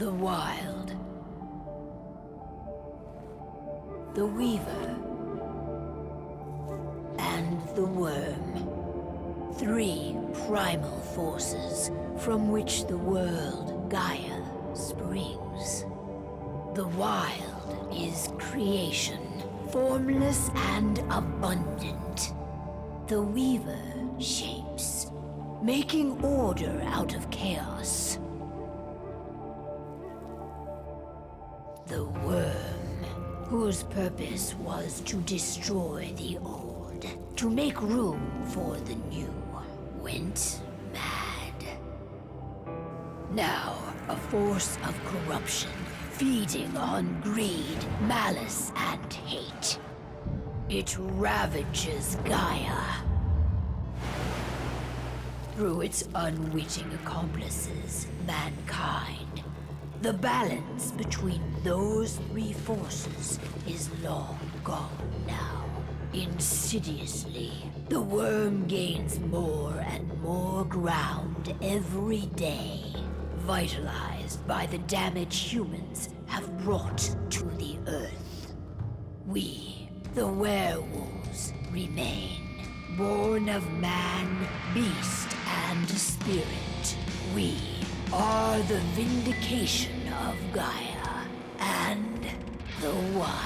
The Wild. The Weaver. And the Worm. 3 primal forces from which the world, Gaia, springs. The Wild is creation, formless and abundant. The Weaver shapes, making order out of chaos. The Worm, whose purpose was to destroy the old, to make room for the new, went mad. Now, a force of corruption, feeding on greed, malice, and hate. It ravages Gaia. Through its unwitting accomplices, mankind, the balance between those 3 forces is long gone now. Insidiously, the Worm gains more and more ground every day, vitalized by the damage humans have brought to the Earth. We, the werewolves, remain, born of man, beast, and spirit. We are the vindication of Gaia and the Wild.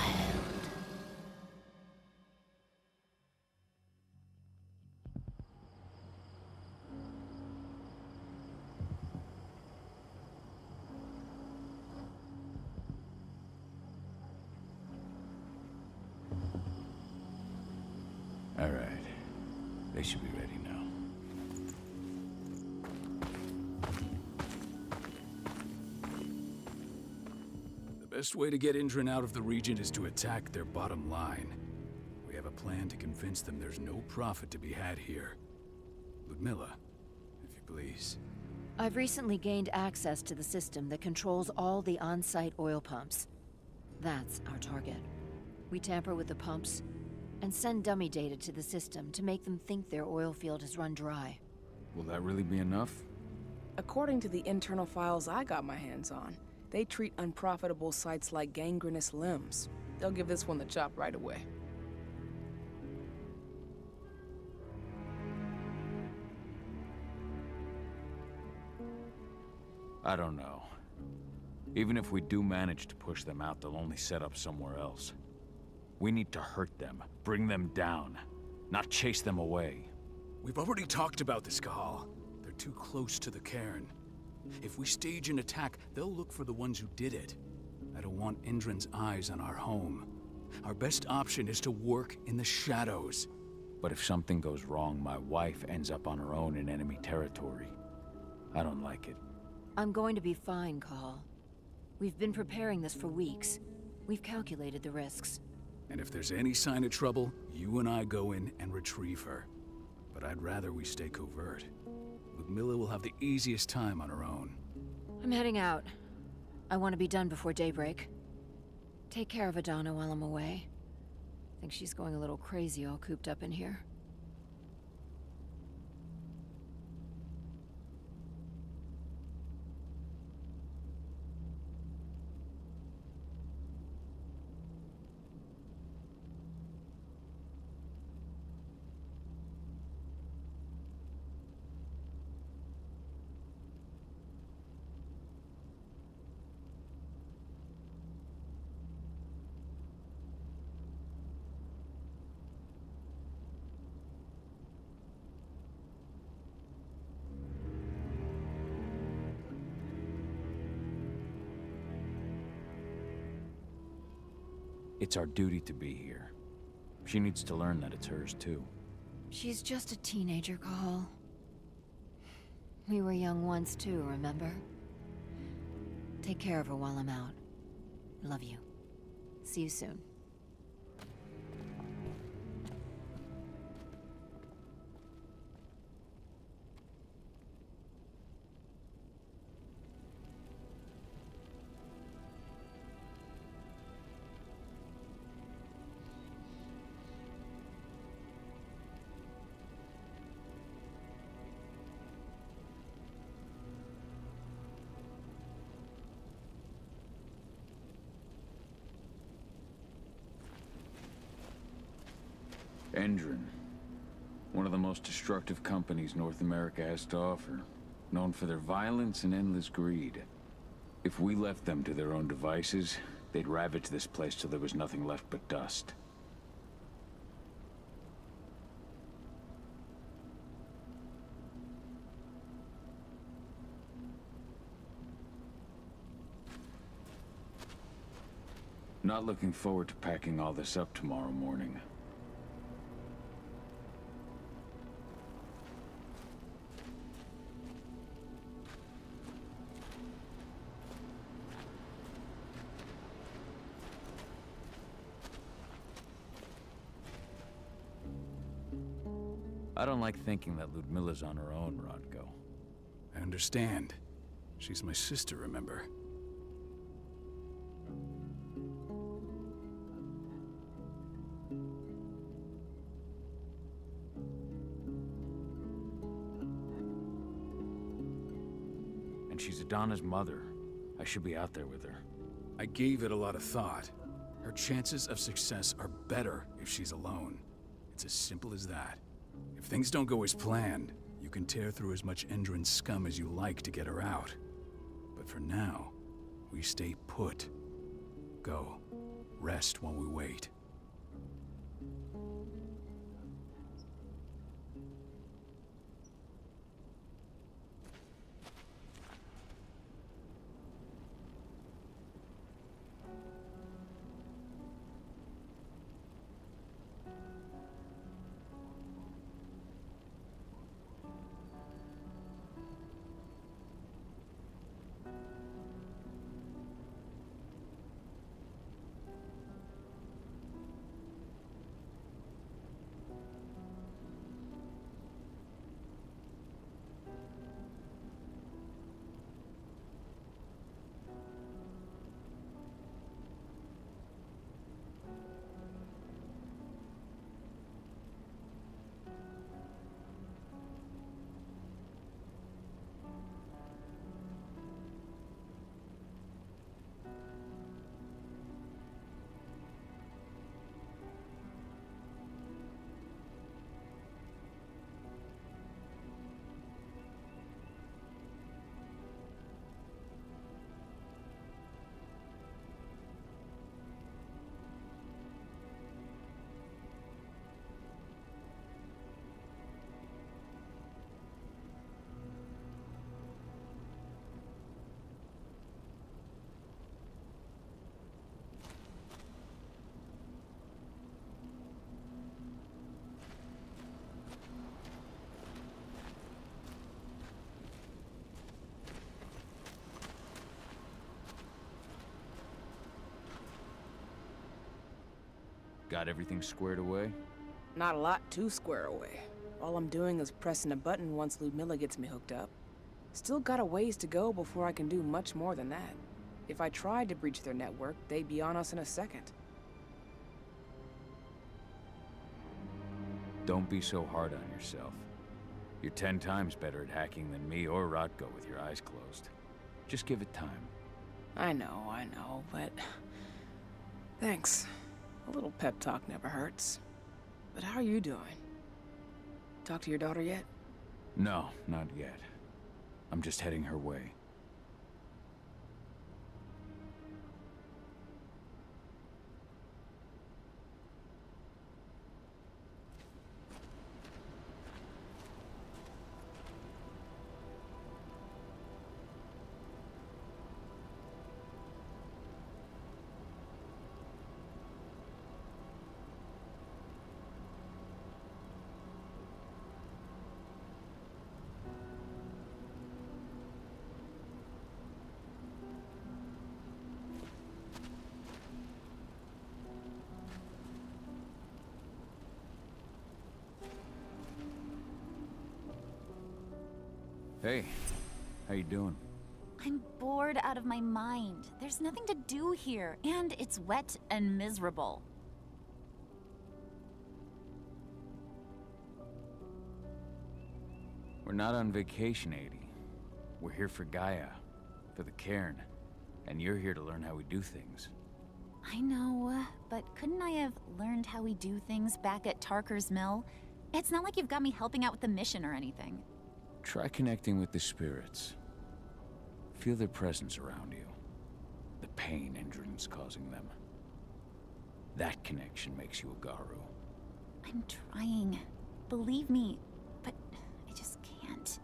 All right. They should be ready now. The best way to get Indran out of the region is to attack their bottom line. We have a plan to convince them there's no profit to be had here. Ludmilla, if you please. I've recently gained access to the system that controls all the on-site oil pumps. That's our target. We tamper with the pumps and send dummy data to the system to make them think their oil field has run dry. Will that really be enough? According to the internal files I got my hands on, they treat unprofitable sites like gangrenous limbs. They'll give this one the chop right away. I don't know. Even if we do manage to push them out, they'll only set up somewhere else. We need to hurt them, bring them down, not chase them away. We've already talked about this, Cahal. They're too close to the cairn. If we stage an attack, they'll look for the ones who did it. I don't want Indran's eyes on our home. Our best option is to work in the shadows. But if something goes wrong, my wife ends up on her own in enemy territory. I don't like it. I'm going to be fine, Cahal. We've been preparing this for weeks. We've calculated the risks. And if there's any sign of trouble, you and I go in and retrieve her. But I'd rather we stay covert. Ludmilla will have the easiest time on her own. I'm heading out. I want to be done before daybreak. Take care of Adana while I'm away. I think she's going a little crazy all cooped up in here. It's our duty to be here. She needs to learn that it's hers too. She's just a teenager, Cahal. We were young once too, remember? Take care of her while I'm out. Love you. See you soon. Endron. One of the most destructive companies North America has to offer. Known for their violence and endless greed. If we left them to their own devices, they'd ravage this place till there was nothing left but dust. Not looking forward to packing all this up tomorrow morning. I don't like thinking that Ludmilla's on her own, Rodko. I understand. She's my sister, remember? And she's Adana's mother. I should be out there with her. I gave it a lot of thought. Her chances of success are better if she's alone. It's as simple as that. If things don't go as planned, you can tear through as much Endron scum as you like to get her out. But for now, we stay put. Go. Rest while we wait. Got everything squared away? Not a lot to square away. All I'm doing is pressing a button once Ludmilla gets me hooked up. Still got a ways to go before I can do much more than that. If I tried to breach their network, they'd be on us in a second. Don't be so hard on yourself. You're 10 times better at hacking than me or Rodko with your eyes closed. Just give it time. I know, but... Thanks. A little pep talk never hurts. But how are you doing? Talk to your daughter yet? No, not yet. I'm just heading her way. Hey, how you doing? I'm bored out of my mind. There's nothing to do here, and it's wet and miserable. We're not on vacation, Adie. We're here for Gaia, for the cairn, and you're here to learn how we do things. I know, but couldn't I have learned how we do things back at Tarker's Mill? It's not like you've got me helping out with the mission or anything. Try connecting with the spirits. Feel their presence around you. The pain Indran's causing them. That connection makes you a Garu. I'm trying. Believe me, but I just can't.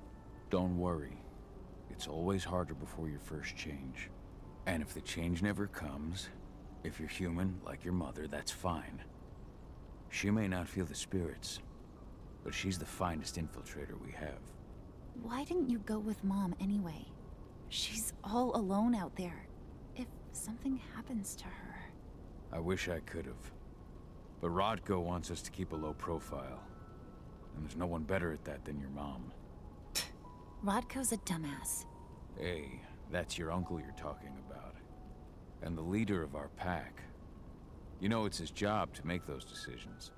Don't worry. It's always harder before your first change. And if the change never comes, if you're human, like your mother, that's fine. She may not feel the spirits, but she's the finest infiltrator we have. Why didn't you go with Mom anyway? She's all alone out there. If something happens to her... I wish I could have. But Rodko wants us to keep a low profile. And there's no one better at that than your mom. Rodko's a dumbass. Hey, that's your uncle you're talking about. And the leader of our pack. You know it's his job to make those decisions.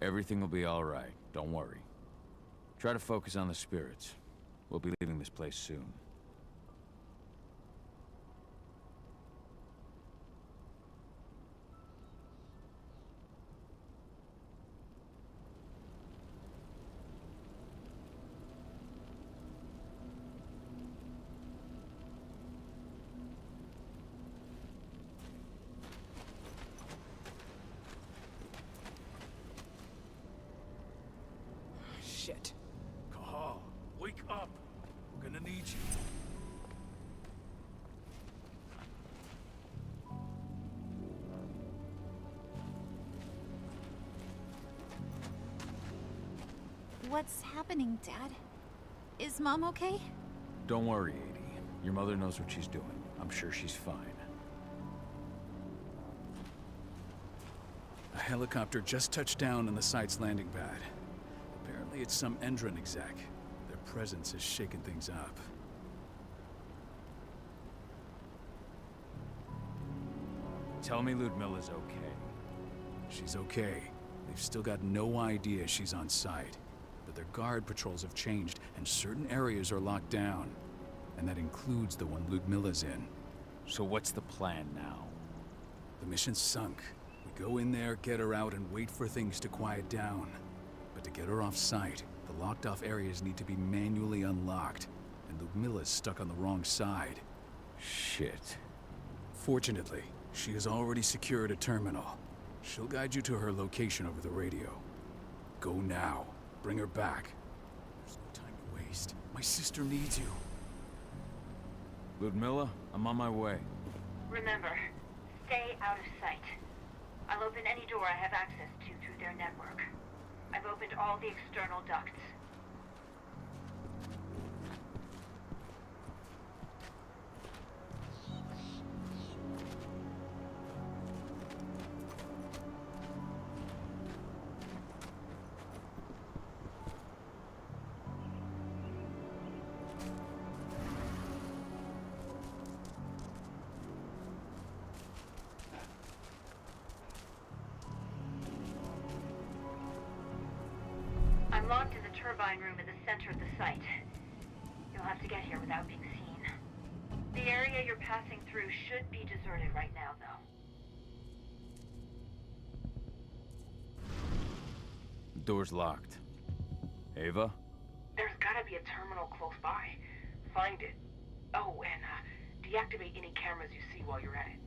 Everything will be all right, don't worry. Try to focus on the spirits. We'll be leaving this place soon. Shit. Cahal, wake up. We're gonna need you. What's happening, Dad? Is Mom okay? Don't worry, Edie. Your mother knows what she's doing. I'm sure she's fine. A helicopter just touched down on the site's landing pad. Apparently it's some Endron exec. Their presence has shaken things up. Tell me Ludmilla's okay. She's okay. They've still got no idea she's on site. But their guard patrols have changed, and certain areas are locked down. And that includes the one Ludmilla's in. So what's the plan now? The mission's sunk. We go in there, get her out, and wait for things to quiet down. But to get her off site, the locked-off areas need to be manually unlocked. And Ludmilla's stuck on the wrong side. Shit. Fortunately, she has already secured a terminal. She'll guide you to her location over the radio. Go now. Bring her back. There's no time to waste. My sister needs you. Ludmilla, I'm on my way. Remember, stay out of sight. I'll open any door I have access to through their network. I've opened all the external ducts. I'm locked in the turbine room in the center of the site. You'll have to get here without being seen. The area you're passing through should be deserted right now, though. The door's locked. Ava? There's gotta be a terminal close by. Find it. Oh, and deactivate any cameras you see while you're at it.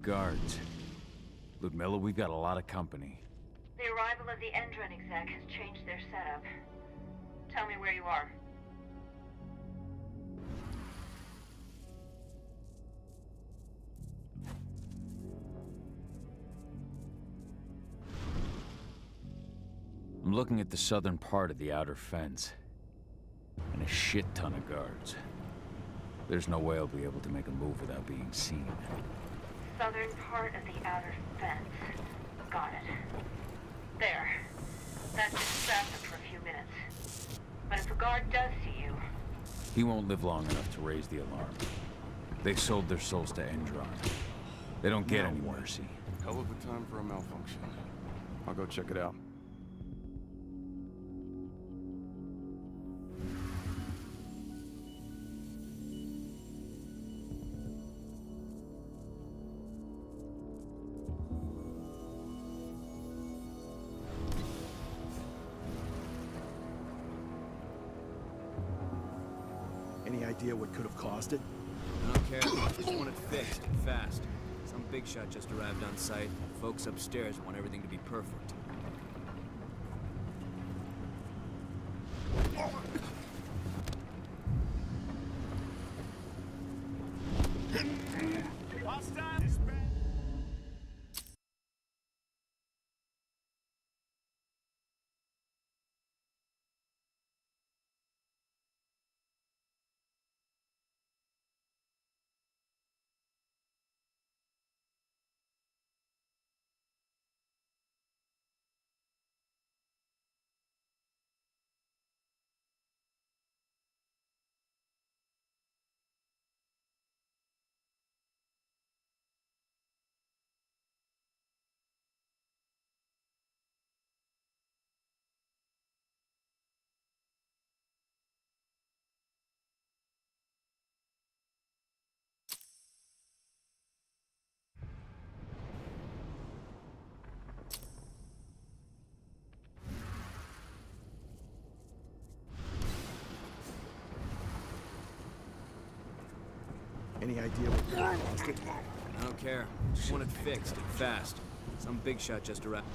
Guards. Ludmilla, we've got a lot of company. The arrival of the Endron exec has changed their setup. Tell me where you are. I'm looking at the southern part of the outer fence. And a shit ton of guards. There's no way I'll be able to make a move without being seen. southern part of the outer fence. Got it. There. That should distract them for a few minutes. But if a guard does see you... He won't live long enough to raise the alarm. They sold their souls to Endron. They don't get any mercy. Hell of a time for a malfunction. I'll go check it out. Any idea what could have caused it? I don't care. I just want it fixed, fast. Some big shot just arrived on site. Folks upstairs want everything to be perfect. Any idea what could have caused it? I don't care. Just want it fixed, fast. Some big shot just arrived.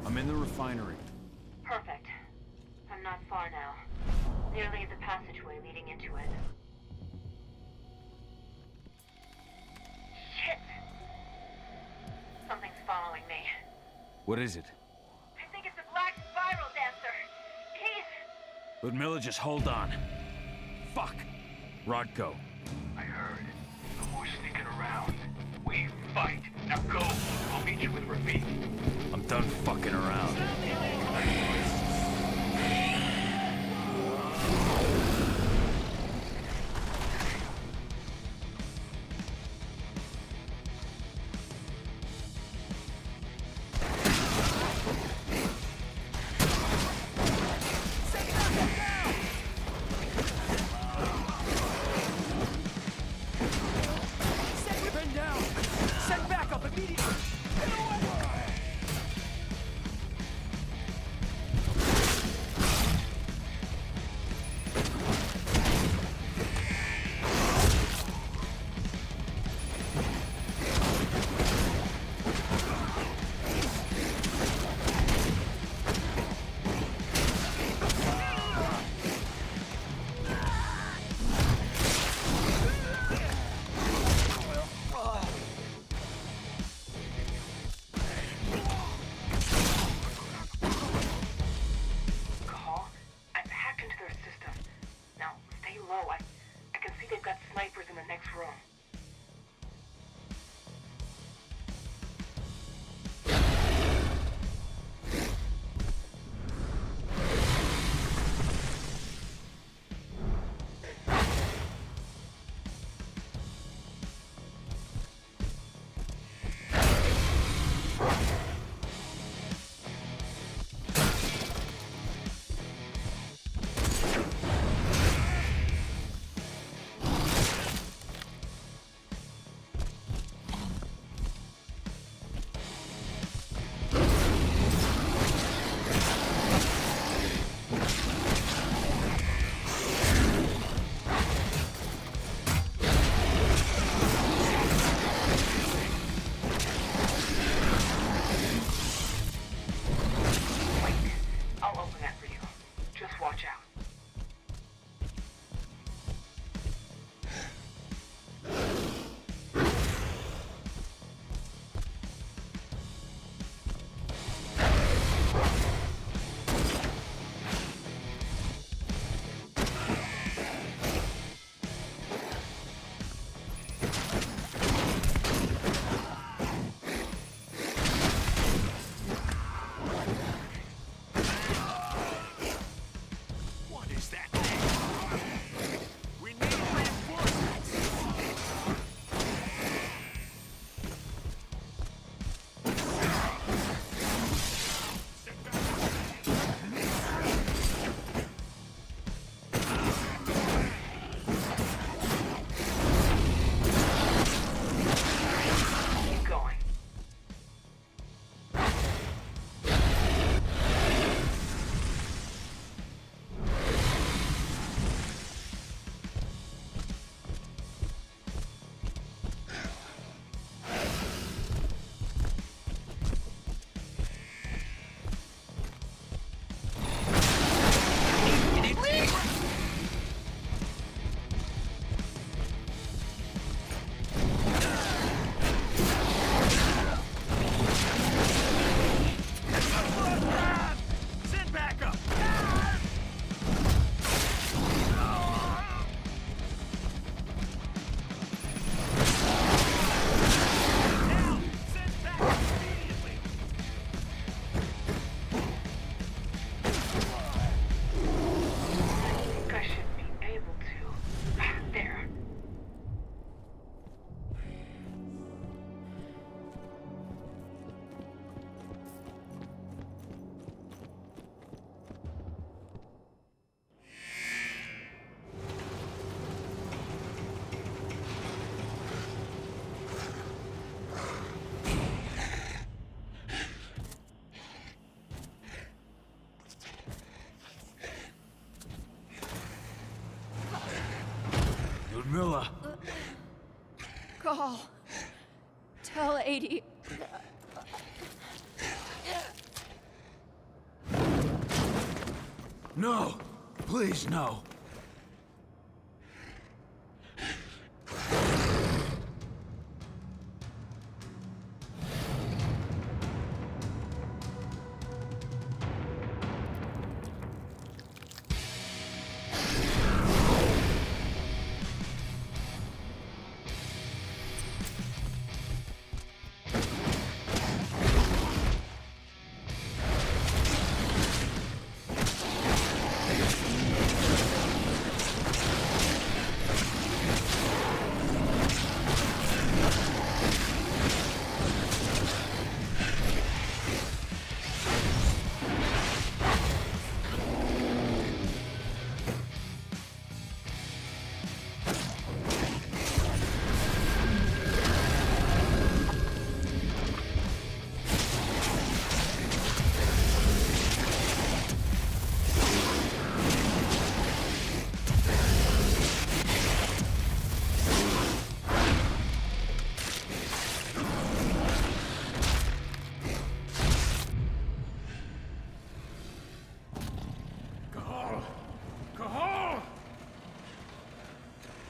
I'm in the refinery. Perfect. I'm not far now. Nearly at the passageway leading into it. Shit! Something's following me. What is it? I think it's a black spiral dancer. He's... Ludmilla, just hold on. Fuck. Rodko. I heard. No more sneaking around. We fight. Now go. I'll meet you with Rafik. I'm done fucking around. Milla! Call. Tell 80. No! Please, no!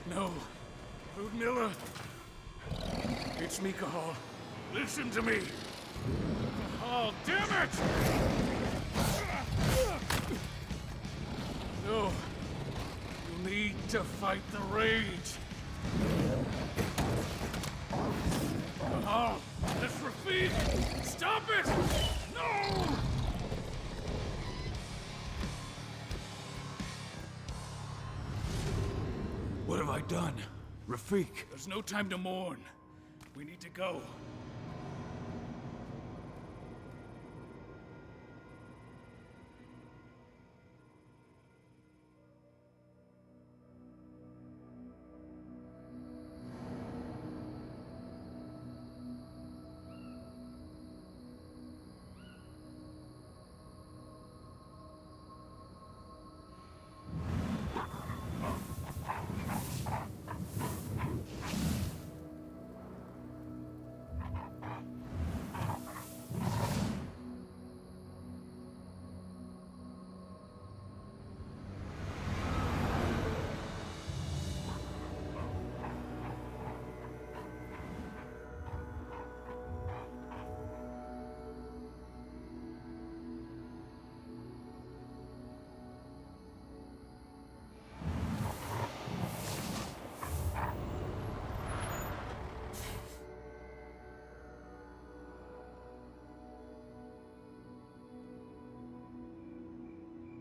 No. Ludmilla. It's me, Cahal. Listen to me. Cahal, damn it! No. You need to fight the rage. Cahal, that's Rafik! Stop it! No! What have I done? Rafik. There's no time to mourn. We need to go.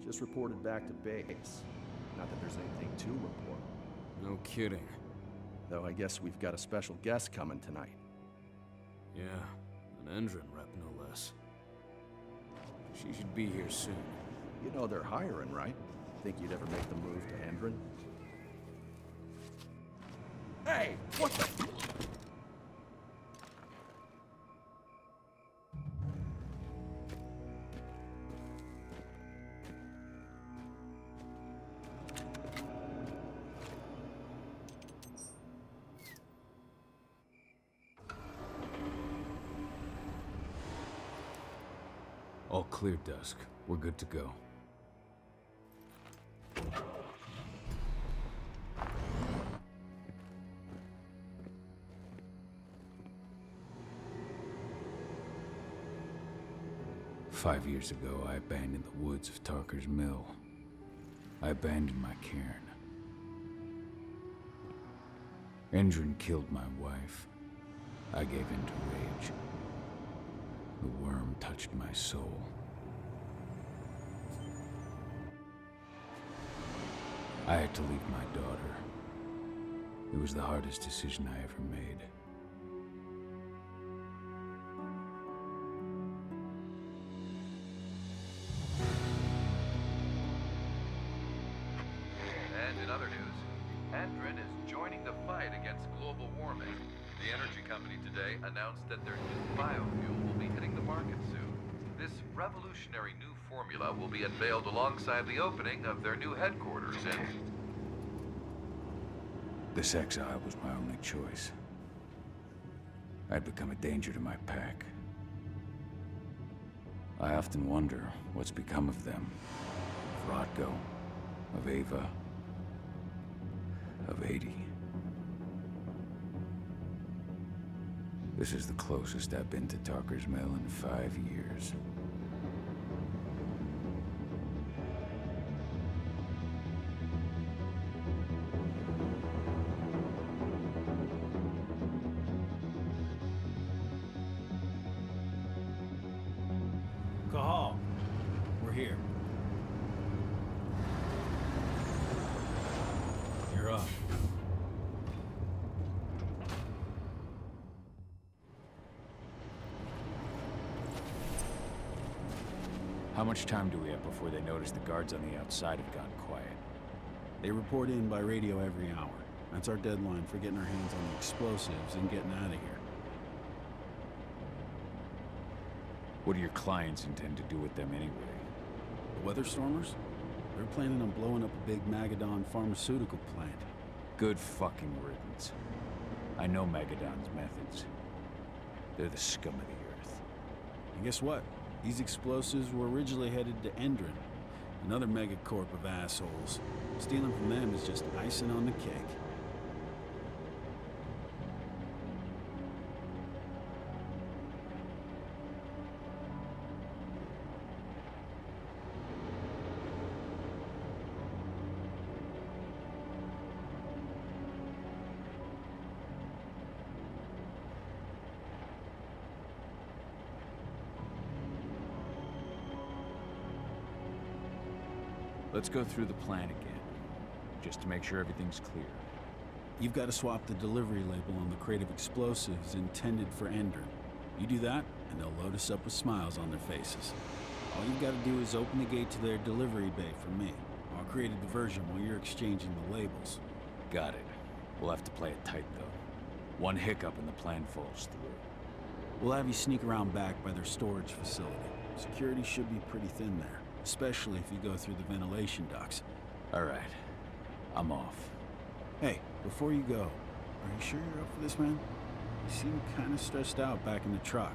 Just reported back to base. Not that there's anything to report. No kidding. Though I guess we've got a special guest coming tonight. Yeah, an Endron rep, no less. She should be here soon. You know they're hiring, right? Think you'd ever make the move to Endron? Hey! What the... All clear, Dusk. We're good to go. "5 years ago, I abandoned the woods of Tarker's Mill. I abandoned my cairn. Endron killed my wife. I gave in to rage. The worm touched my soul. I had to leave my daughter. It was the hardest decision I ever made. And in other news, Endron is joining the fight against global warming. The energy company today announced that their new biofuel will be hitting the market soon. This revolutionary new formula will be unveiled alongside the opening of their new headquarters in... This exile was my only choice. I'd become a danger to my pack. I often wonder what's become of them. Of Rodko, of Ava, of 80. This is the closest I've been to Tarker's Mill in 5 years. Cahal, we're here. You're up. How much time do we have before they notice the guards on the outside have gone quiet? They report in by radio every hour. That's our deadline for getting our hands on the explosives and getting out of here. What do your clients intend to do with them anyway? The Weatherstormers? They're planning on blowing up a big Magadon pharmaceutical plant. Good fucking riddance. I know Magadon's methods. They're the scum of the earth. And guess what? These explosives were originally headed to Endron, another megacorp of assholes. Stealing from them is just icing on the cake. Let's go through the plan again, just to make sure everything's clear. You've got to swap the delivery label on the crate of explosives intended for Endron. You do that, and they'll load us up with smiles on their faces. All you've got to do is open the gate to their delivery bay for me. I'll create a diversion while you're exchanging the labels. Got it. We'll have to play it tight, though. One hiccup and the plan falls through. We'll have you sneak around back by their storage facility. Security should be pretty thin there, especially if you go through the ventilation ducts. All right. I'm off. Hey, before you go, are you sure you're up for this, man? You seem kind of stressed out back in the truck.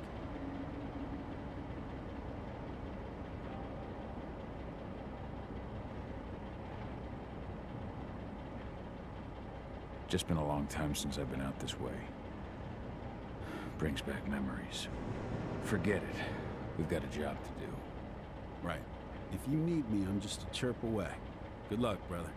Just been a long time since I've been out this way. Brings back memories. Forget it. We've got a job to do. Right. If you need me, I'm just a chirp away. Good luck, brother.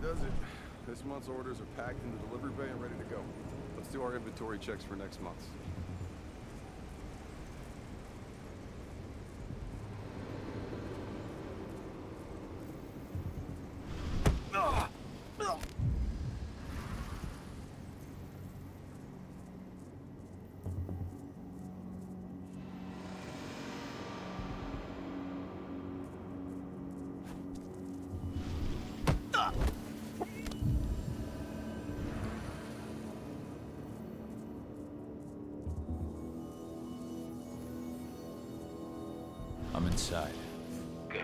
Does it. This month's orders are packed in the delivery bay and ready to go. Let's do our inventory checks for next month. I'm inside. Good.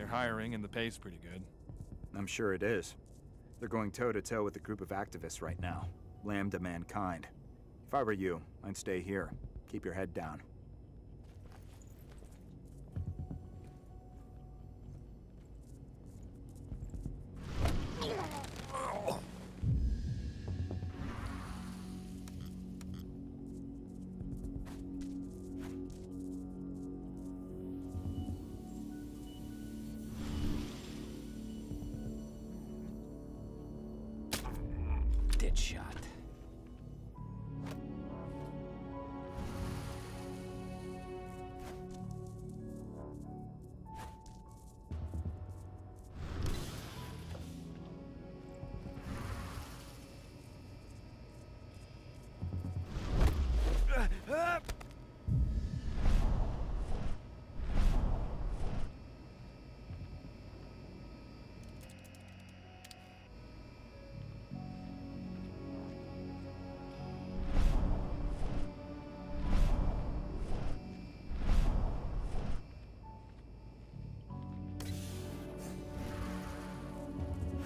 hiring and the pay's pretty good. I'm sure it is. They're going toe-to-toe with a group of activists right now. Lambda Mankind. If I were you, I'd stay here. Keep your head down. Dead shot.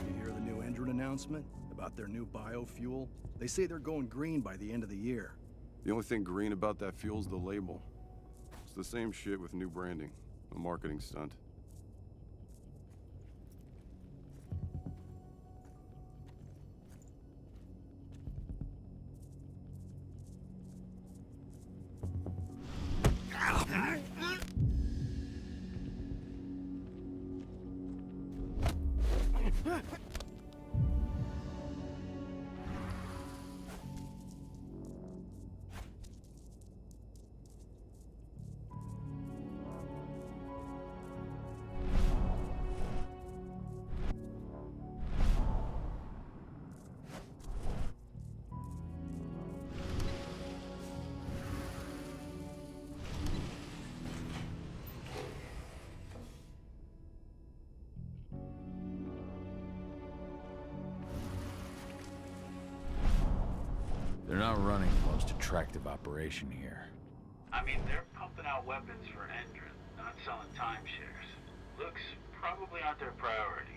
You hear the new Endron announcement about their new biofuel? They say they're going green by the end of the year. The only thing green about that fuel's the label. It's the same shit with new branding. A marketing stunt. They're not running the most attractive operation here. I mean, they're pumping out weapons for Endron, not selling timeshares. Looks probably not their priority.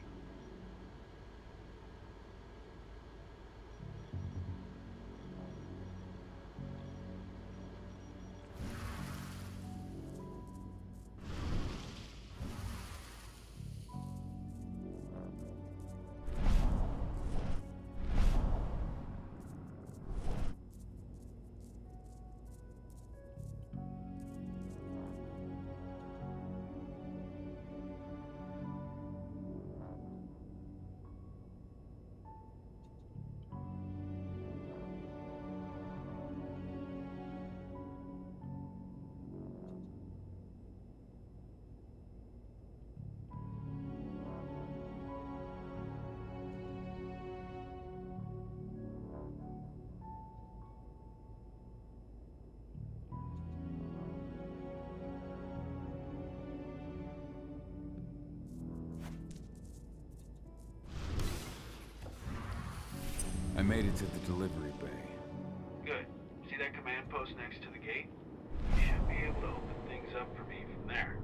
I made it to the delivery bay. Good. See that command post next to the gate? You should be able to open things up for me from there.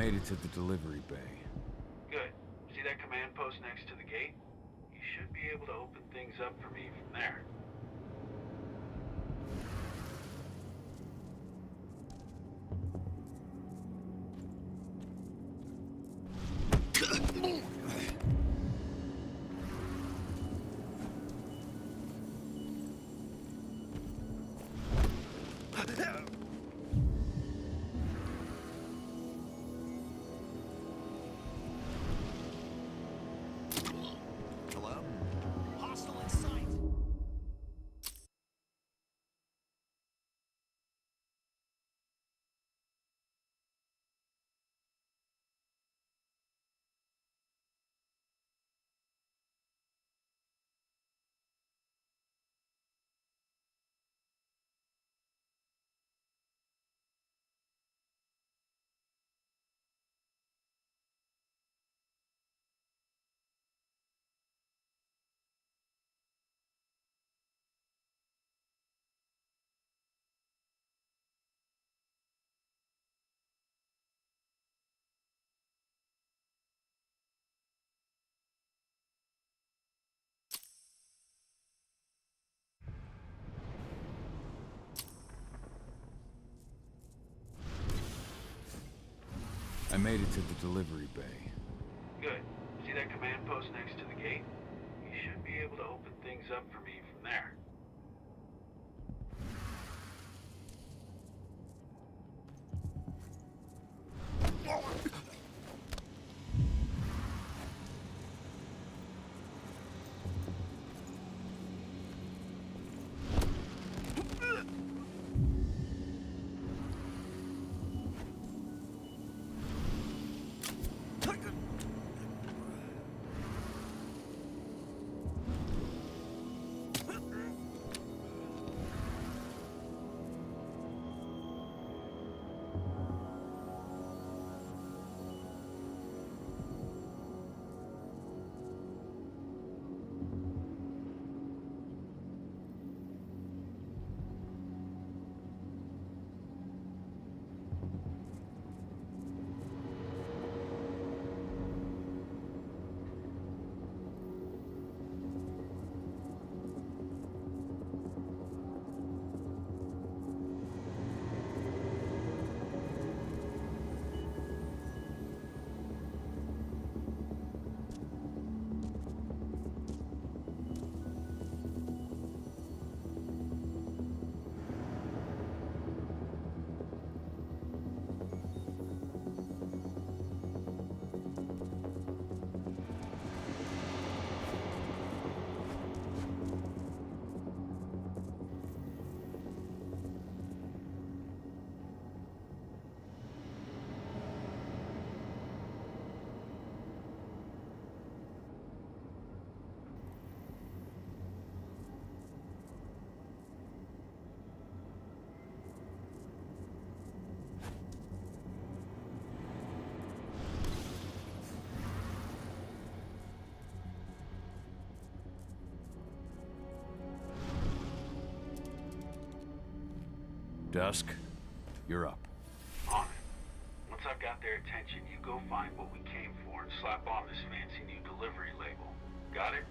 made it to the delivery bay. Good. See that command post next to the gate? You should be able to open things up for me from there. Hello? Hostile in sight! I made it to the delivery bay. Good. See that command post next to the gate? You should be able to open things up for me from there. Dusk, you're up. On it. Once I've got their attention, you go find what we came for and slap on this fancy new delivery label. Got it?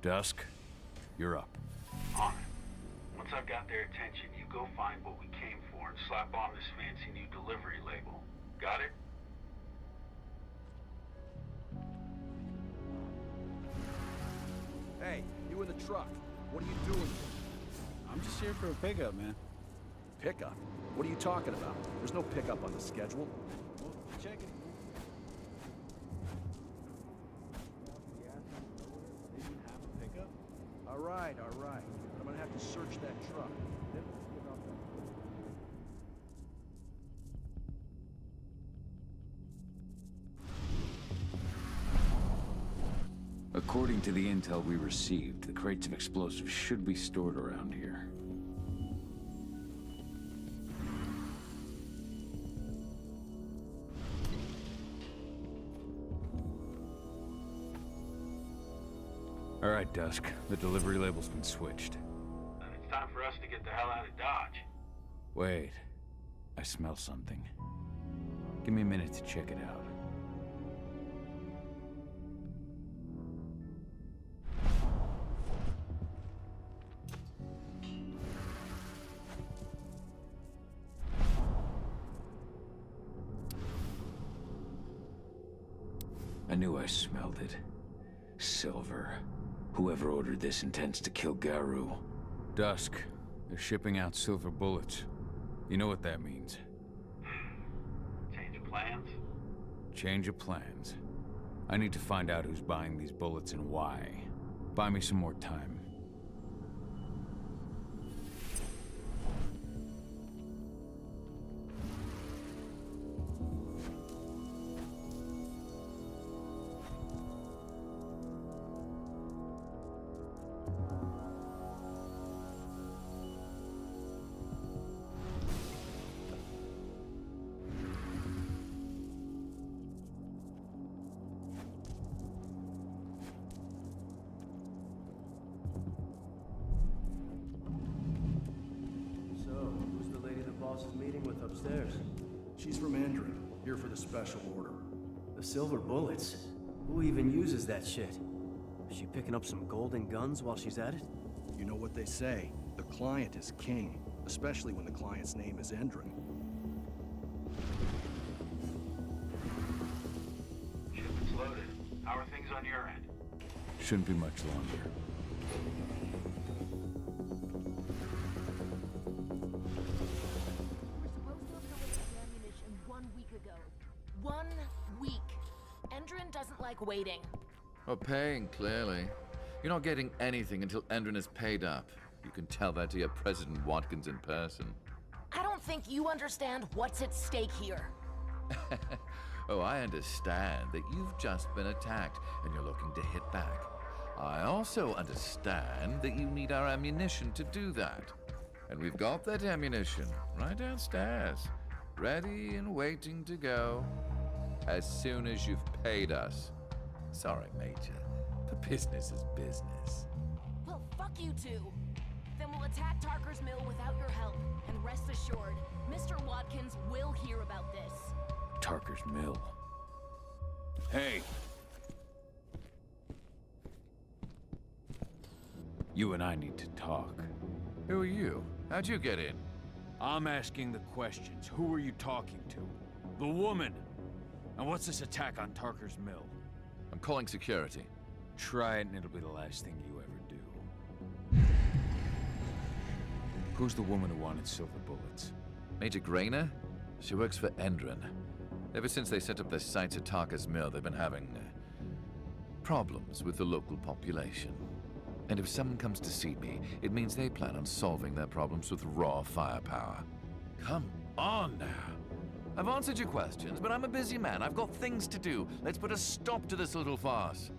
Dusk, you're up. On it. Once I've got their attention, you go find what we came for and slap on this fancy new delivery label. Got it? Hey, you in the truck. What are you doing? I'm just here for a pickup, man. Pickup? What are you talking about? There's no pickup on the schedule. Well, check it. They didn't have a pickup? All right, all right. I'm gonna have to search that truck. Then we'll see about that. According to the intel we received, the crates of explosives should be stored around here. All right, Dusk. The delivery label's been switched. Then it's time for us to get the hell out of Dodge. Wait. I smell something. Give me a minute to check it out. I knew I smelled it. Silver. Whoever ordered this intends to kill Garou. Dusk. They're shipping out silver bullets. You know what that means. Change of plans? Change of plans. I need to find out who's buying these bullets and why. Buy me some more time. Upstairs. She's from Endron, here for the special order. The silver bullets? Who even uses that shit? Is she picking up some golden guns while she's at it? You know what they say, the client is king, especially when the client's name is Endron. Shipment's loaded. How are things on your end? Shouldn't be much longer. Waiting. Well, paying, clearly. You're not getting anything until Endron is paid up. You can tell that to your President Watkins in person. I don't think you understand what's at stake here. Oh, I understand that you've just been attacked and you're looking to hit back. I also understand that you need our ammunition to do that. And we've got that ammunition right downstairs, ready and waiting to go as soon as you've paid us. Sorry, Major, but business is business. Well, fuck you two. Then we'll attack Tarker's Mill without your help. And rest assured, Mr. Watkins will hear about this. Tarker's Mill. Hey! You and I need to talk. Who are you? How'd you get in? I'm asking the questions. Who are you talking to? The woman! And what's this attack on Tarker's Mill? I'm calling security. Try it and it'll be the last thing you ever do. Who's the woman who wanted silver bullets? Major Grainer? She works for Endron. Ever since they set up their sites at Tarker's Mill, they've been having problems with the local population. And if someone comes to see me, it means they plan on solving their problems with raw firepower. Come on now. I've answered your questions, but I'm a busy man. I've got things to do. Let's put a stop to this little farce.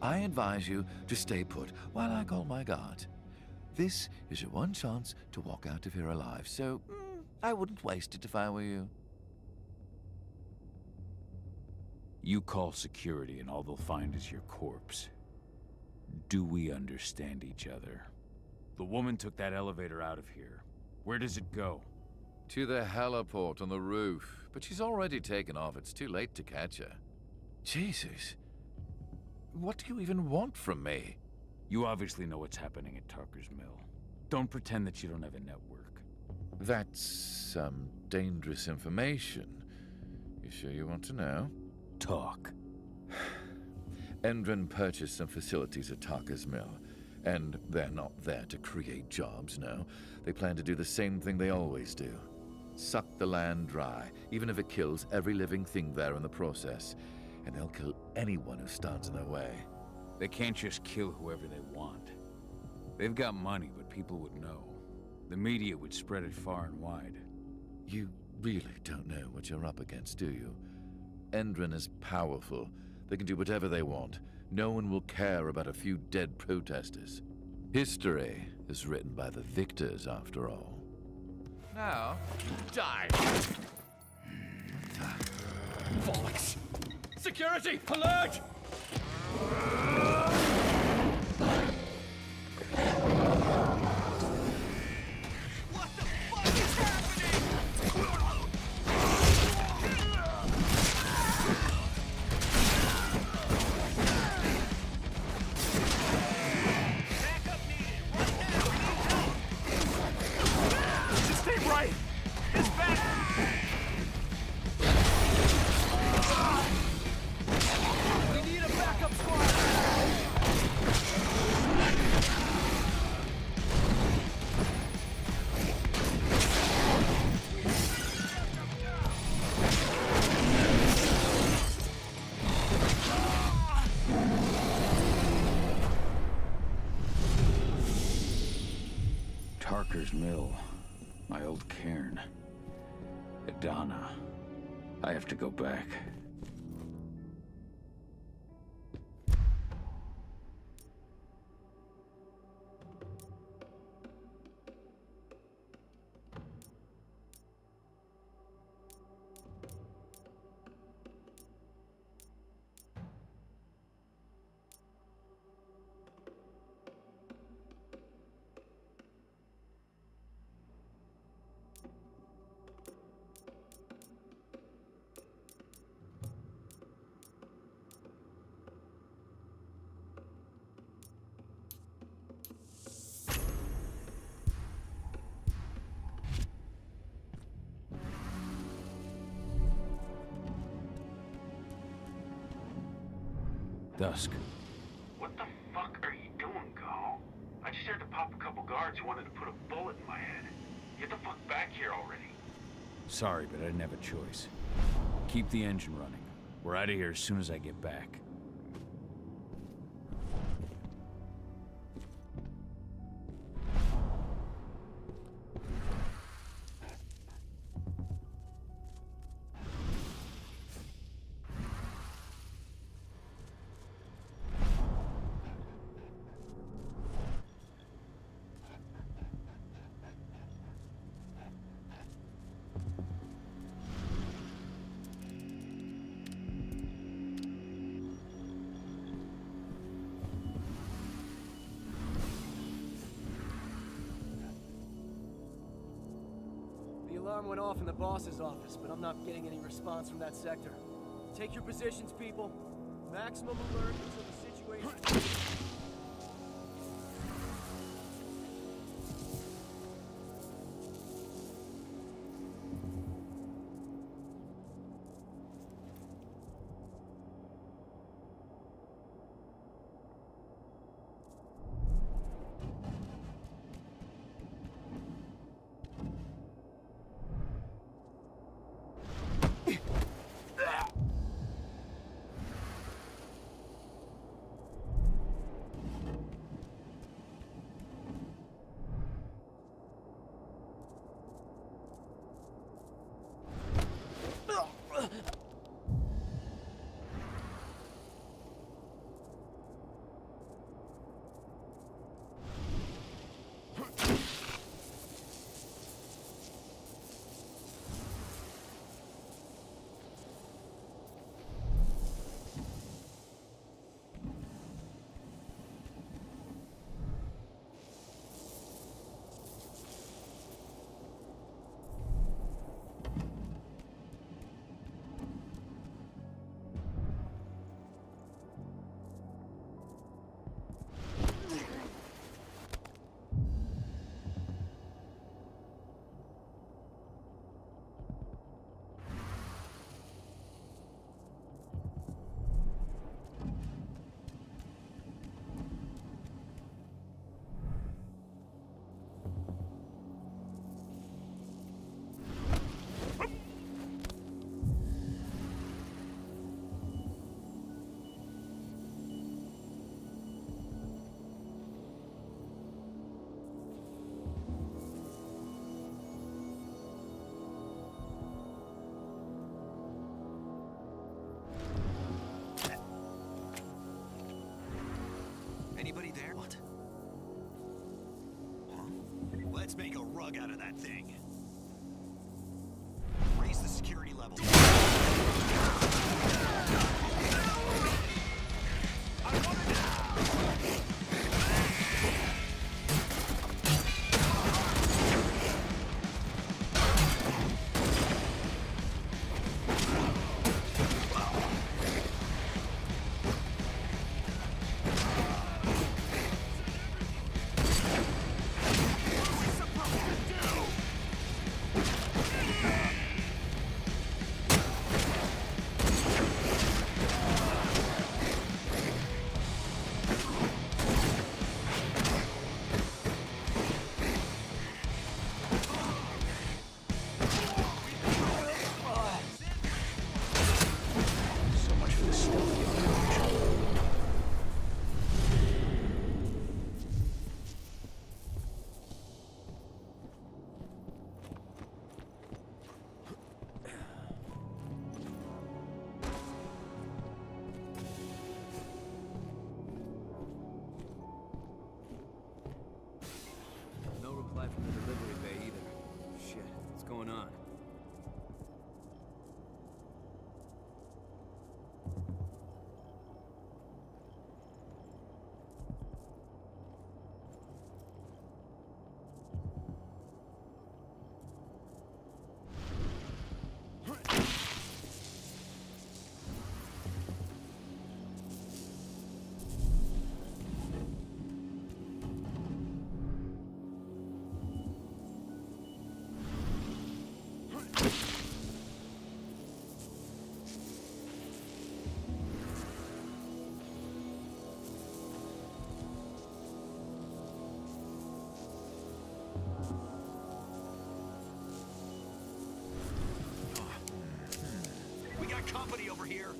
I advise you to stay put while I call my guard. This is your one chance to walk out of here alive, so I wouldn't waste it if I were you. You call security and all they'll find is your corpse. Do we understand each other? The woman took that elevator out of here. Where does it go? To the heliport on the roof. But she's already taken off. It's too late to catch her. Jesus. What do you even want from me? You obviously know what's happening at Tarker's Mill. Don't pretend that you don't have a network. That's some dangerous information. You sure you want to know? Talk. Endron purchased some facilities at Tarker's Mill, and they're not there to create jobs, no. They plan to do the same thing they always do. Suck the land dry, even if it kills every living thing there in the process. And they'll kill anyone who stands in their way. They can't just kill whoever they want. They've got money, but people would know. The media would spread it far and wide. You really don't know what you're up against, do you? Endron is powerful. They can do whatever they want. No one will care about a few dead protesters. History is written by the victors, after all. Now, die! Bollocks! Security! Alert! Tarker's Mill. My old cairn. Adana. I have to go back. Dusk. What the fuck are you doing, Gal? I just had to pop a couple guards who wanted to put a bullet in my head. Get the fuck back here already. Sorry, but I didn't have a choice. Keep the engine running. We're out of here as soon as I get back. The alarm went off in the boss's office, but I'm not getting any response from that sector. Take your positions, people. Maximum alert until the situation... rug out of that thing. Raise the security level. No reply from the delivery bay either. Shit, what's going on? We got company over here.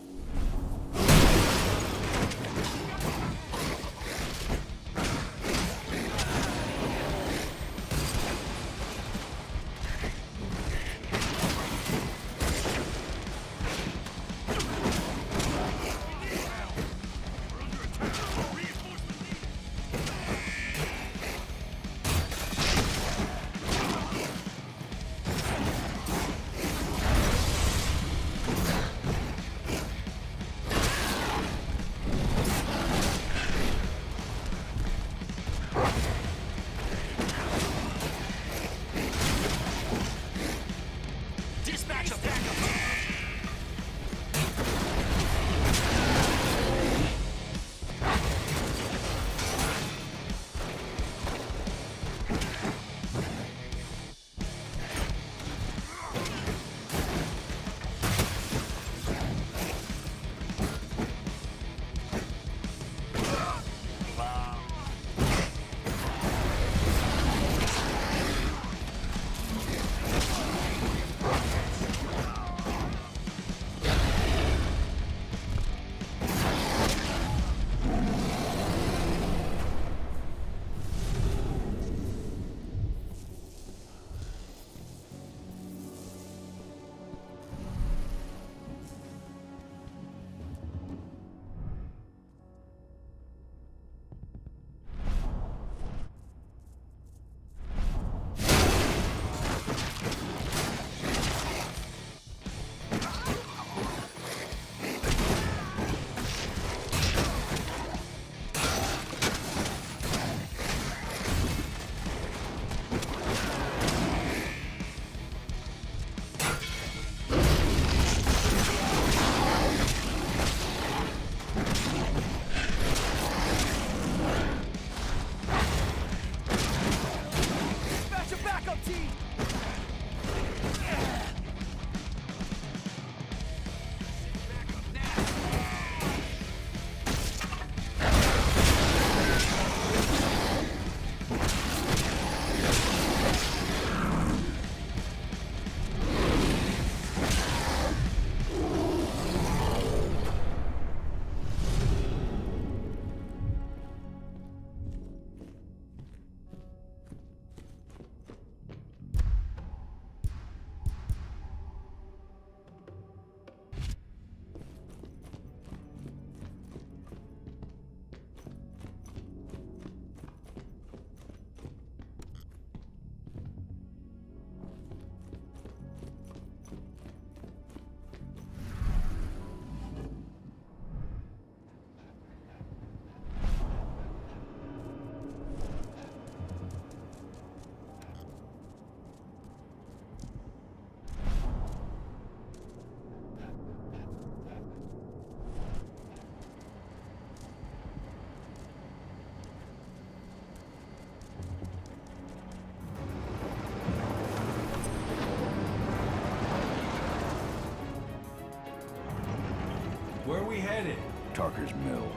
headed? Tarker's Mill.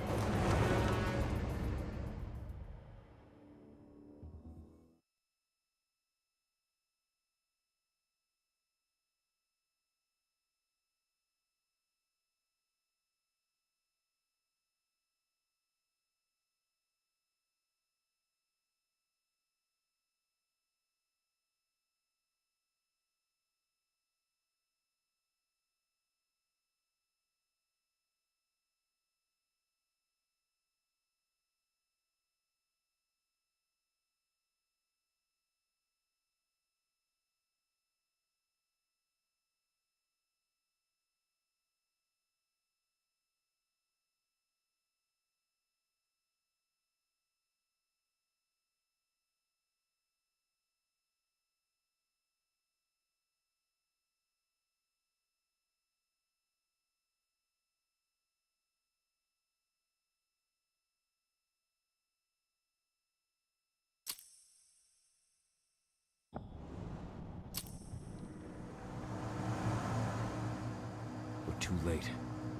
We're too late.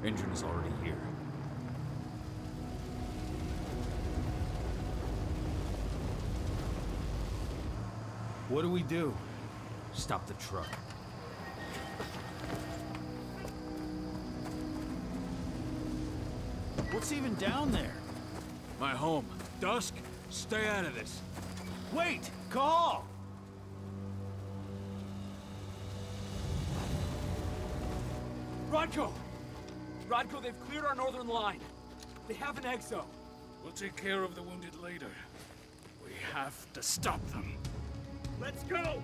Endron is already here. What do we do? Stop the truck. What's even down there? My home. Dusk, stay out of this. Wait! Call! Rodko! Rodko, they've cleared our northern line. They have an exo. We'll take care of the wounded later. We have to stop them. Let's go!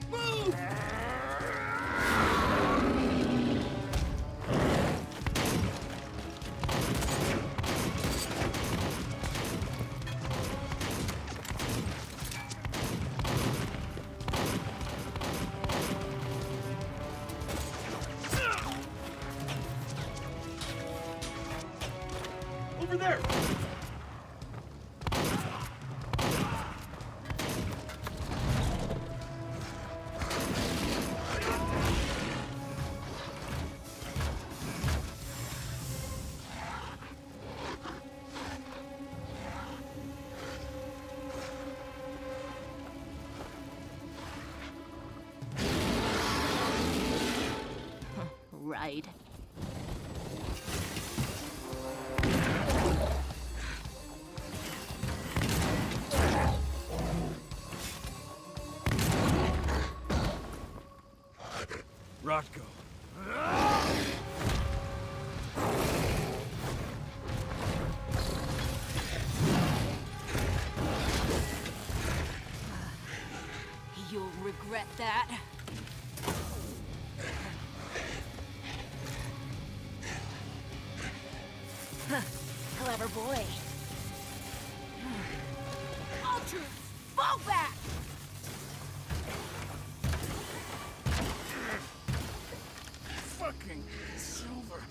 Move! Over there! Right. Rodko. You'll regret that. Clever boy. All troops, fall back! Fucking Silver.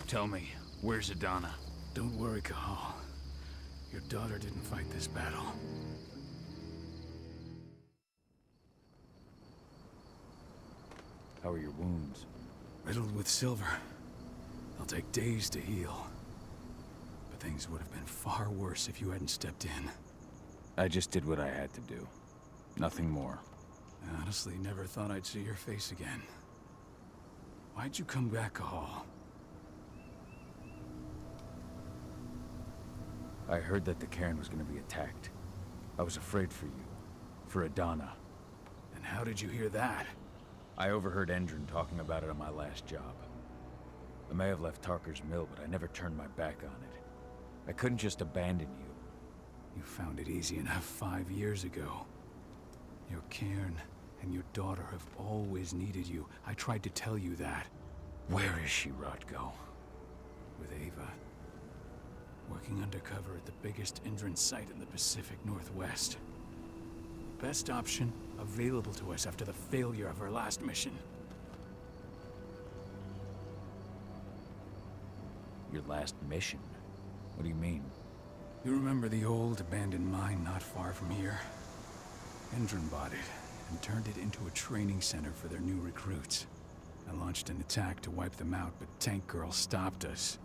Tell me, where's Adana? Don't worry, Cahal. Your daughter didn't fight this battle. How are your wounds? Riddled with silver. They'll take days to heal. But things would have been far worse if you hadn't stepped in. I just did what I had to do. Nothing more. I honestly never thought I'd see your face again. Why'd you come back, Cahal? I heard that the cairn was gonna be attacked. I was afraid for you. For Adana. And how did you hear that? I overheard Endron talking about it on my last job. I may have left Tarker's Mill, but I never turned my back on it. I couldn't just abandon you. You found it easy enough 5 years ago. Your cairn and your daughter have always needed you. I tried to tell you that. Where is she, Rodko? With Ava. Working undercover at the biggest Endron site in the Pacific Northwest. Best option available to us after the failure of our last mission. Your last mission? What do you mean? You remember the old abandoned mine not far from here? Endron bought it and turned it into a training center for their new recruits. I launched an attack to wipe them out, but Tank Girl stopped us.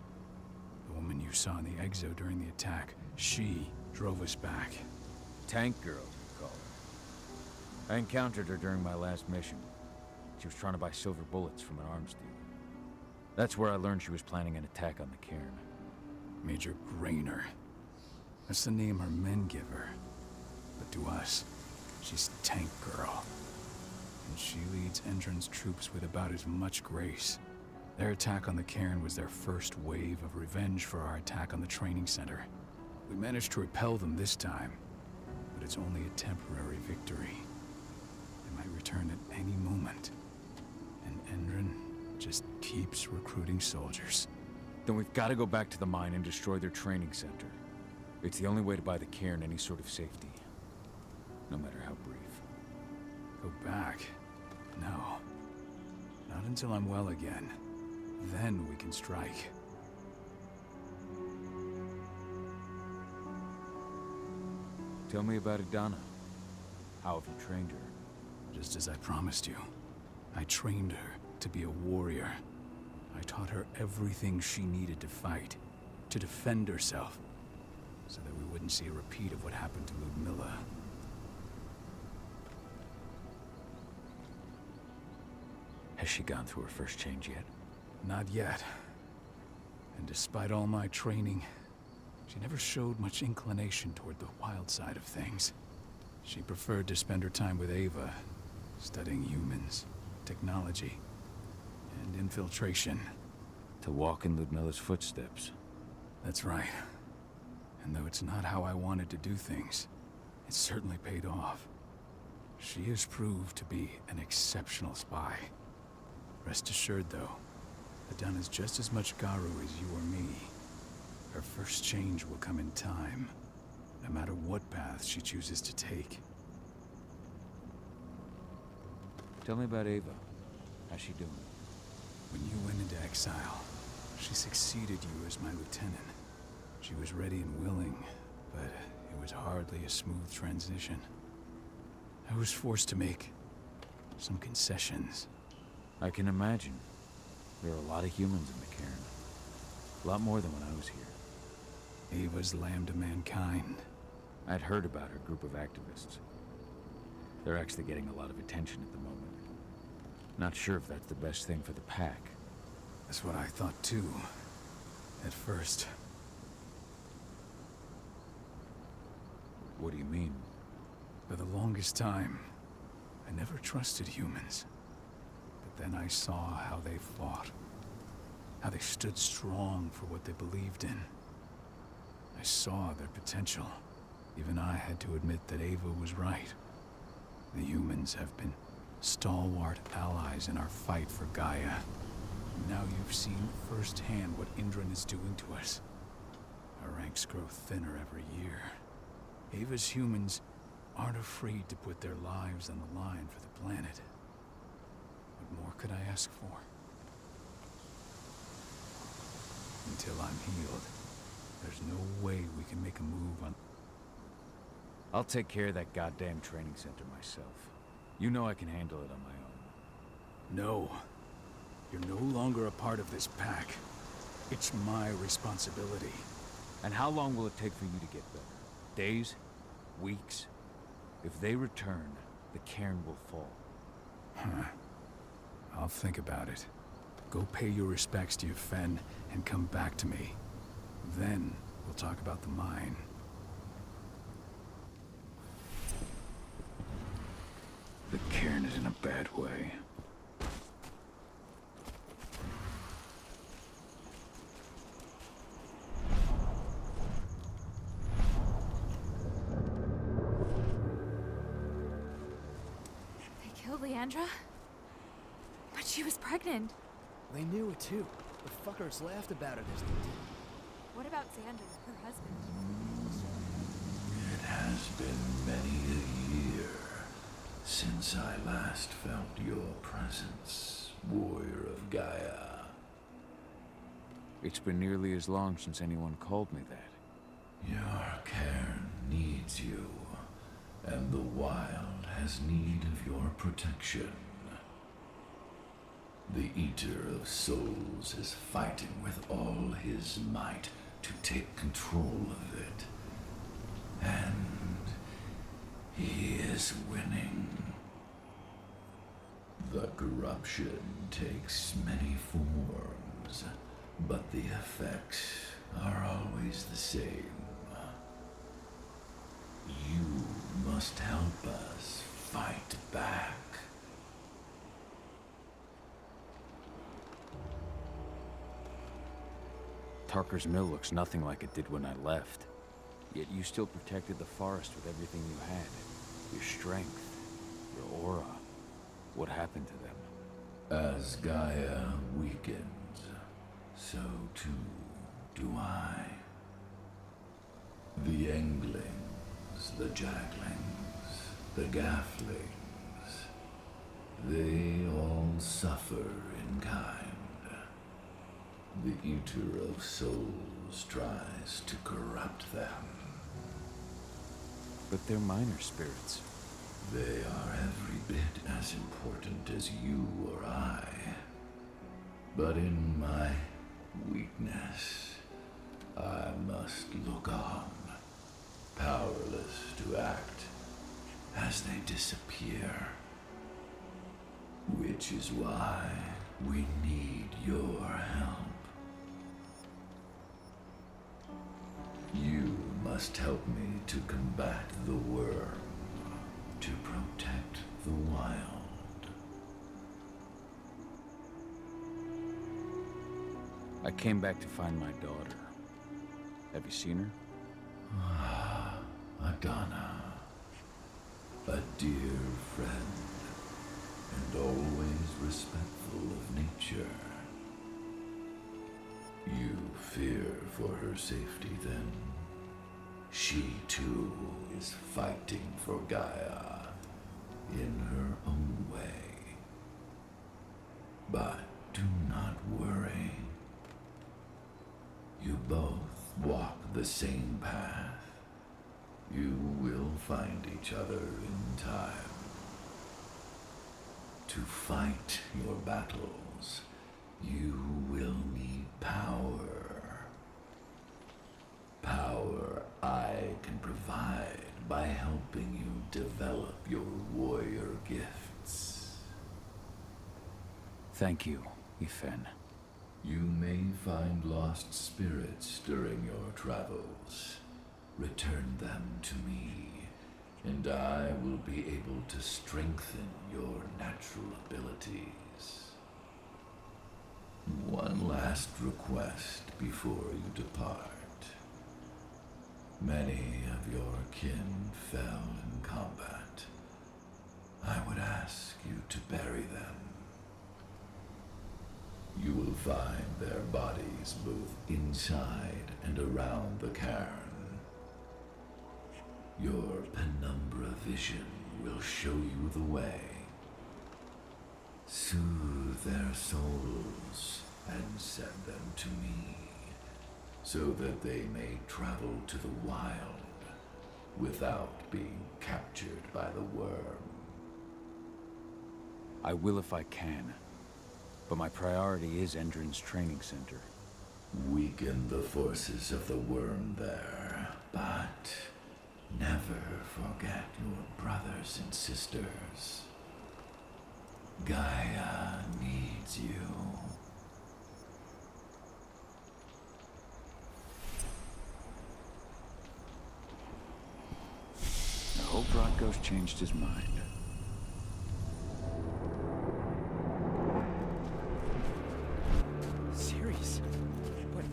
The woman you saw in the exo during the attack, she drove us back. Tank Girl, you call her. I encountered her during my last mission. She was trying to buy silver bullets from an arms dealer. That's where I learned she was planning an attack on the cairn. Major Grainer. That's the name her men give her. But to us, she's Tank Girl. And she leads Endron's troops with about as much grace. Their attack on the cairn was their first wave of revenge for our attack on the training center. We managed to repel them this time, but it's only a temporary victory. They might return at any moment. And Endron just keeps recruiting soldiers. Then we've got to go back to the mine and destroy their training center. It's the only way to buy the cairn any sort of safety. No matter how brief. Go back? No. Not until I'm well again. Then we can strike. Tell me about Adana. How have you trained her? Just as I promised you. I trained her to be a warrior. I taught her everything she needed to fight, to defend herself, so that we wouldn't see a repeat of what happened to Ludmilla. Has she gone through her first change yet? Not yet. And despite all my training, she never showed much inclination toward the wild side of things. She preferred to spend her time with Ava, studying humans, technology, and infiltration. To walk in Ludmilla's footsteps. That's right. And though it's not how I wanted to do things, it certainly paid off. She has proved to be an exceptional spy. Rest assured, though, Adana's just as much Garu as you or me. Her first change will come in time, no matter what path she chooses to take. Tell me about Ava. How's she doing? When you went into exile, she succeeded you as my lieutenant. She was ready and willing, but it was hardly a smooth transition. I was forced to make some concessions. I can imagine. There are a lot of humans in the cairn. A lot more than when I was here. Ava's Lambda Mankind. I'd heard about her group of activists. They're actually getting a lot of attention at the moment. Not sure if that's the best thing for the pack. That's what I thought too, at first. What do you mean? For the longest time, I never trusted humans. But then I saw how they fought. How they stood strong for what they believed in. I saw their potential. Even I had to admit that Ava was right. The humans have been stalwart allies in our fight for Gaia. Now you've seen firsthand what Indran is doing to us. Our ranks grow thinner every year. Ava's humans aren't afraid to put their lives on the line for the planet. What more could I ask for? Until I'm healed, there's no way we can make a move on... I'll take care of that goddamn training center myself. You know I can handle it on my own. No. You're no longer a part of this pack. It's my responsibility. And how long will it take for you to get better? Days? Weeks? If they return, the cairn will fall. Huh. I'll think about it. Go pay your respects to your Fen and come back to me. Then we'll talk about the mine. The cairn is in a bad way. They killed Leandra? But she was pregnant. They knew it too. The fuckers laughed about it as they did. What about Xander, her husband? It has been many a year since I last felt your presence, warrior of Gaia. It's been nearly as long since anyone called me that. Your cairn needs you, and the wild has need of your protection. The Eater of Souls is fighting with all his might to take control of it. And he is winning. The corruption takes many forms, but the effects are always the same. You must help us fight back. Tarker's Mill looks nothing like it did when I left. Yet you still protected the forest with everything you had. Your strength, your aura. What happened to them? As Gaia weakens, so too do I. The Englings, the Jacklings, the Gafflings, they all suffer in kind. The Eater of Souls tries to corrupt them. But they're minor spirits. They are every bit as important as you or I. But in my weakness, I must look on, powerless to act as they disappear. Which is why we need your help. You must help me to combat the worm, to protect the wild. I came back to find my daughter. Have you seen her? Ah, Adana. A dear friend, and always respectful of nature. You fear for her safety, then? She, too, is fighting for Gaia in her own way. But do not worry. You both walk the same path. You will find each other in time. To fight your battles, you will need power. Power I can provide by helping you develop your warrior gifts. Thank you, Ifen. You may find lost spirits during your travels. Return them to me, and I will be able to strengthen your natural abilities. One last request before you depart. Many of your kin fell in combat. I would ask you to bury them. You will find their bodies both inside and around the cairn. Your penumbra vision will show you the way. Soothe their souls and send them to me, so that they may travel to the wild without being captured by the worm. I will if I can, but my priority is Endron's training center. Weaken the forces of the worm there, but never forget your brothers and sisters. Gaia needs you. I hope Rotko's changed his mind. Serious? But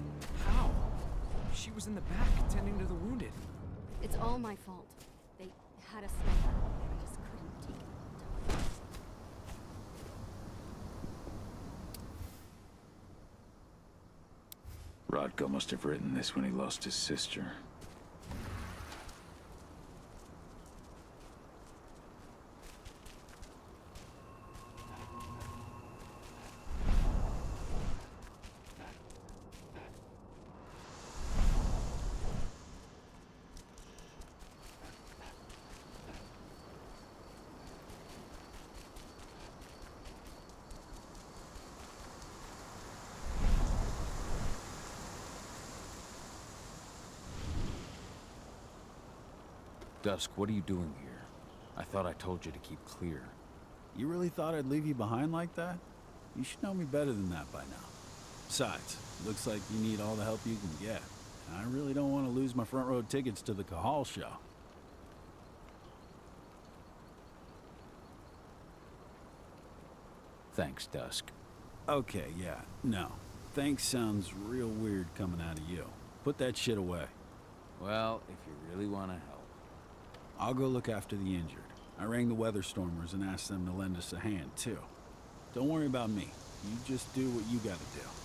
how? She was in the back, tending to the wounded. It's all my fault. They had a sniper. I just couldn't take it at the time. Rotko must have written this when he lost his sister. Dusk, what are you doing here? I thought I told you to keep clear. You really thought I'd leave you behind like that? You should know me better than that by now. Besides, looks like you need all the help you can get. And I really don't want to lose my front row tickets to the Cahal show. Thanks, Dusk. Okay, yeah, no. Thanks sounds real weird coming out of you. Put that shit away. Well, if you really want to help. I'll go look after the injured. I rang the weather stormers and asked them to lend us a hand, too. Don't worry about me. You just do what you gotta do.